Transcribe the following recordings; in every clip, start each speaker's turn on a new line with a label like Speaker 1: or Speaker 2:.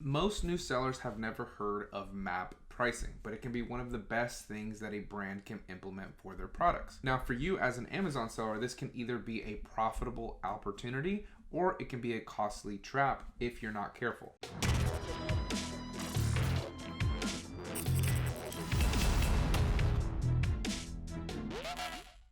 Speaker 1: Most new sellers have never heard of map pricing, but it can be one of the best things that a brand can implement for their products. Now, for you as an Amazon seller, this can either be a profitable opportunity or it can be a costly trap if you're not careful.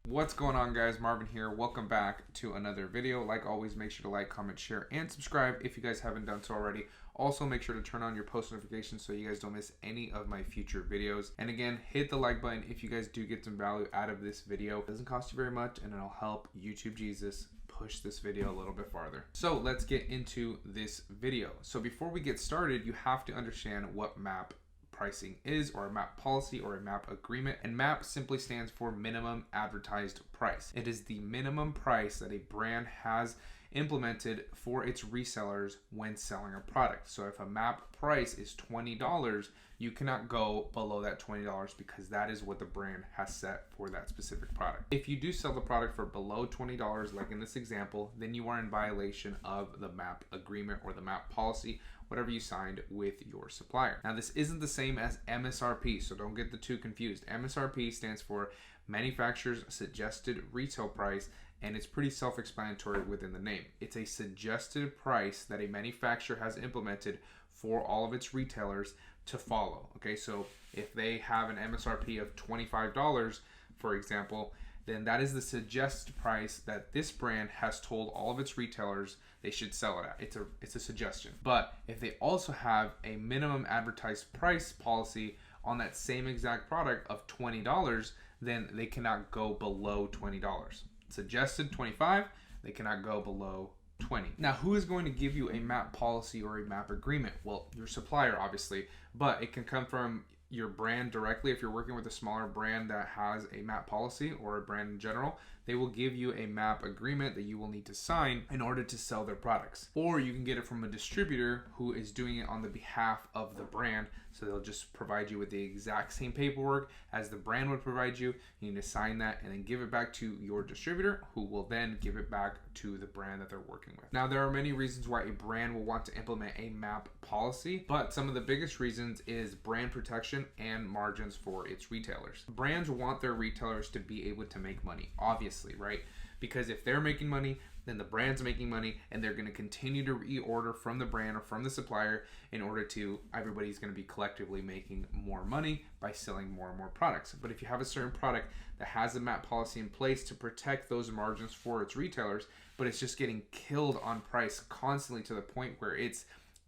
Speaker 1: What's going on, guys? Marvin here. Welcome back to another video. Like always, make sure to like, comment, share, and subscribe if you guys haven't done so already. Also, make sure to turn on your post notifications so you guys don't miss any of my future videos. And again, hit the like button if you guys do get some value out of this video. It doesn't cost you very much, and it'll help YouTube Jesus push this video a little bit farther. So let's get into this video. So before we get started, you have to understand what map pricing is, or a map policy, or a map agreement. And map simply stands for minimum advertised price. It is the minimum price that a brand has implemented for its resellers when selling a product. So if a map price is $20, you cannot go below that $20 because that is what the brand has set for that specific product. If you do sell the product for below $20, like in this example, then you are in violation of the map agreement or the map policy, whatever you signed with your supplier. Now, this isn't the same as MSRP, so don't get the two confused. MSRP stands for manufacturer's suggested retail price, and it's pretty self-explanatory within the name. It's a suggested price that a manufacturer has implemented for all of its retailers to follow. Okay, so if they have an MSRP of $25, for example, then that is the suggested price that this brand has told all of its retailers they should sell it at. It's a suggestion. But if they also have a minimum advertised price policy on that same exact product of $20, then they cannot go below $20. Suggested $25, they cannot go below $20. Now, who is going to give you a map policy or a map agreement? Well, your supplier, obviously, but it can come from your brand directly. If you're working with a smaller brand that has a map policy, or a brand in general, they will give you a map agreement that you will need to sign in order to sell their products. Or you can get it from a distributor who is doing it on the behalf of the brand. So they'll just provide you with the exact same paperwork as the brand would provide you. You need to sign that and then give it back to your distributor, who will then give it back to the brand that they're working with. Now, there are many reasons why a brand will want to implement a map policy, but some of the biggest reasons is brand protection and margins for its retailers. Brands want their retailers to be able to make money, obviously, right? Because if they're making money, then the brand's making money, and they're going to continue to reorder from the brand or from the supplier in order to, everybody's going to be collectively making more money by selling more and more products. But if you have a certain product that has a map policy in place to protect those margins for its retailers, but it's just getting killed on price constantly to the point where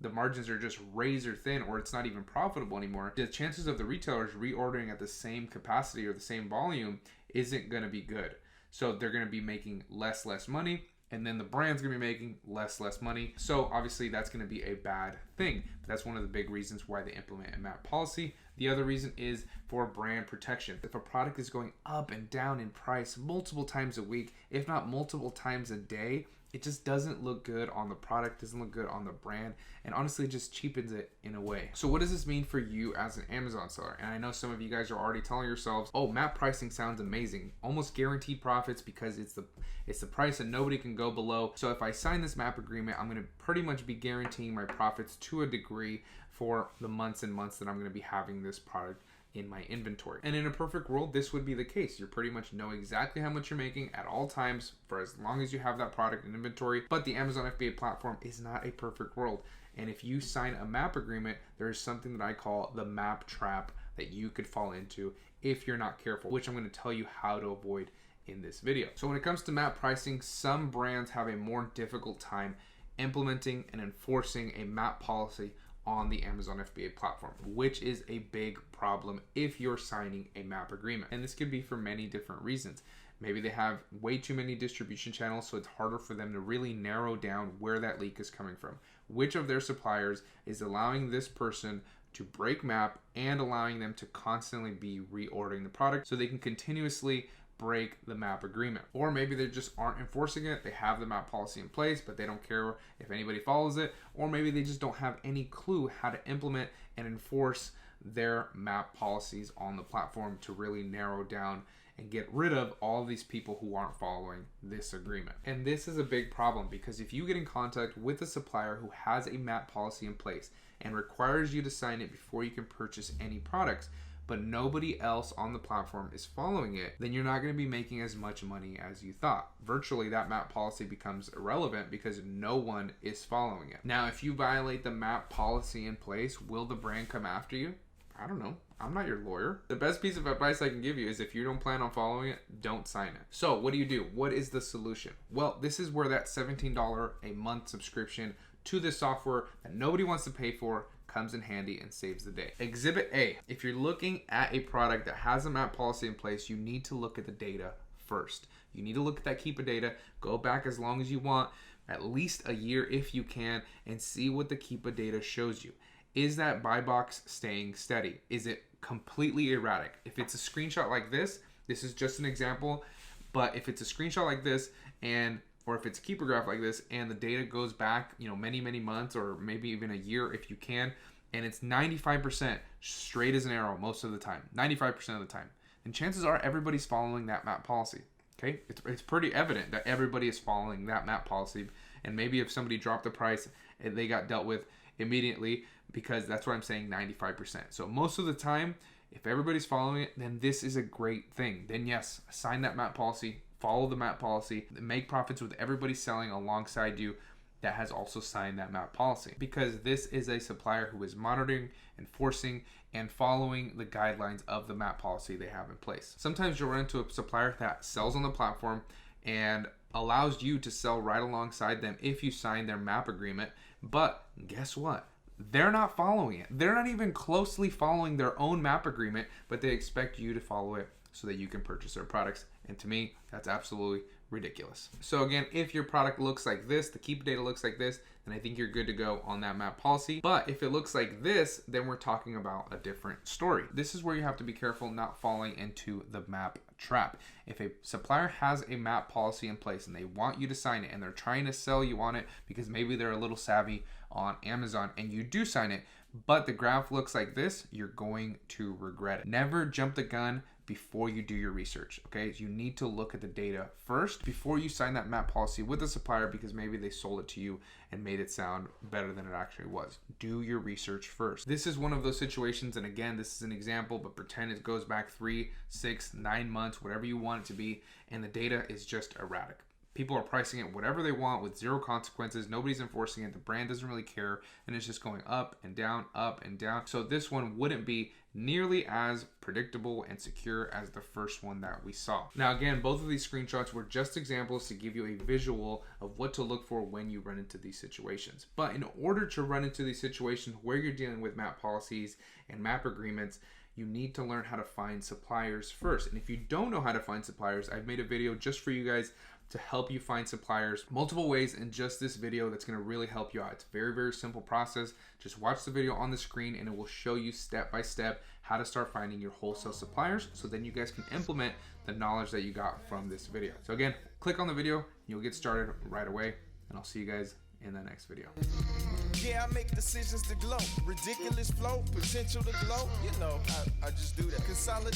Speaker 1: the margins are just razor thin, or it's not even profitable anymore, the chances of the retailers reordering at the same capacity or the same volume isn't going to be good. So they're going to be making less money, and then the brand's going to be making less money. So obviously that's going to be a bad thing. But that's one of the big reasons why they implement a map policy. The other reason is for brand protection. If a product is going up and down in price multiple times a week, if not multiple times a day, it just doesn't look good on the product, doesn't look good on the brand, and honestly just cheapens it in a way. So what does this mean for you as an Amazon seller? And I know some of you guys are already telling yourselves, oh, map pricing sounds amazing. Almost guaranteed profits because it's the price and nobody can go below. So if I sign this map agreement, I'm going to pretty much be guaranteeing my profits to a degree for the months and months that I'm going to be having this product in my inventory. And in a perfect world, this would be the case. You pretty much know exactly how much you're making at all times for as long as you have that product in inventory. But the Amazon FBA platform is not a perfect world. And if you sign a map agreement, there is something that I call the map trap that you could fall into if you're not careful, which I'm going to tell you how to avoid in this video. So when it comes to map pricing, some brands have a more difficult time implementing and enforcing a map policy on the Amazon FBA platform, which is a big problem if you're signing a map agreement. And this could be for many different reasons. Maybe they have way too many distribution channels, so it's harder for them to really narrow down where that leak is coming from. Which of their suppliers is allowing this person to break map and allowing them to constantly be reordering the product so they can continuously break the map agreement. Or maybe they just aren't enforcing it. They have the map policy in place, but they don't care if anybody follows it. Or maybe they just don't have any clue how to implement and enforce their map policies on the platform to really narrow down and get rid of all these people who aren't following this agreement. And this is a big problem, because if you get in contact with a supplier who has a MAP policy in place and requires you to sign it before you can purchase any products, but nobody else on the platform is following it, then you're not going to be making as much money as you thought. Virtually, that MAP policy becomes irrelevant because no one is following it. Now, if you violate the MAP policy in place, will the brand come after you? I don't know. I'm not your lawyer. The best piece of advice I can give you is if you don't plan on following it, don't sign it. So what do? What is the solution? Well, this is where that $17 a month subscription to this software that nobody wants to pay for comes in handy and saves the day. Exhibit A. If you're looking at a product that has a MAP policy in place, you need to look at the data first. You need to look at that keeper data, go back as long as you want, at least a year if you can, and see what the keeper data shows you. Is that buy box staying steady? Is it completely erratic? If it's a screenshot like this is just an example, but if it's a screenshot like this, or if it's a keeper graph like this, and the data goes back, many, many months, or maybe even a year if you can, and it's 95% straight as an arrow most of the time, 95% of the time, then chances are everybody's following that MAP policy. Okay, it's pretty evident that everybody is following that MAP policy, and maybe if somebody dropped the price, they got dealt with immediately, because that's what I'm saying, 95%. So most of the time, if everybody's following it, then this is a great thing. Then yes, sign that MAP policy, follow the MAP policy, make profits with everybody selling alongside you that has also signed that MAP policy, because this is a supplier who is monitoring, enforcing, and following the guidelines of the MAP policy they have in place. Sometimes you'll run into a supplier that sells on the platform and allows you to sell right alongside them if you sign their MAP agreement, but guess what? They're not following it. They're not even closely following their own MAP agreement, but they expect you to follow it so that you can purchase their products. And to me, that's absolutely ridiculous. So again, if your product looks like this, the keep data looks like this, then I think you're good to go on that MAP policy. But if it looks like this, then we're talking about a different story. This is where you have to be careful not falling into the MAP trap. If a supplier has a MAP policy in place and they want you to sign it and they're trying to sell you on it because maybe they're a little savvy on Amazon, and you do sign it, but the graph looks like this, you're going to regret it. Never jump the gun before you do your research, okay? You need to look at the data first before you sign that MAP policy with the supplier, because maybe they sold it to you and made it sound better than it actually was. Do your research first. This is one of those situations, and again, this is an example, but pretend it goes back 3, 6, 9 months, whatever you want it to be, and the data is just erratic. People are pricing it whatever they want with zero consequences. Nobody's enforcing it. The brand doesn't really care, and it's just going up and down, up and down. So this one wouldn't be nearly as predictable and secure as the first one that we saw. Now again, both of these screenshots were just examples to give you a visual of what to look for when you run into these situations. But in order to run into these situations where you're dealing with MAP policies and MAP agreements, you need to learn how to find suppliers first. And if you don't know how to find suppliers, I've made a video just for you guys to help you find suppliers multiple ways in just this video that's going to really help you out. It's a very, very simple process. Just watch the video on the screen and it will show you step by step how to start finding your wholesale suppliers, so then you guys can implement the knowledge that you got from this video. So again, click on the video, you'll get started right away, and I'll see you guys in the next video.
Speaker 2: Yeah, I make decisions to glow. Ridiculous flow, potential to glow. I just do that. Consolidate.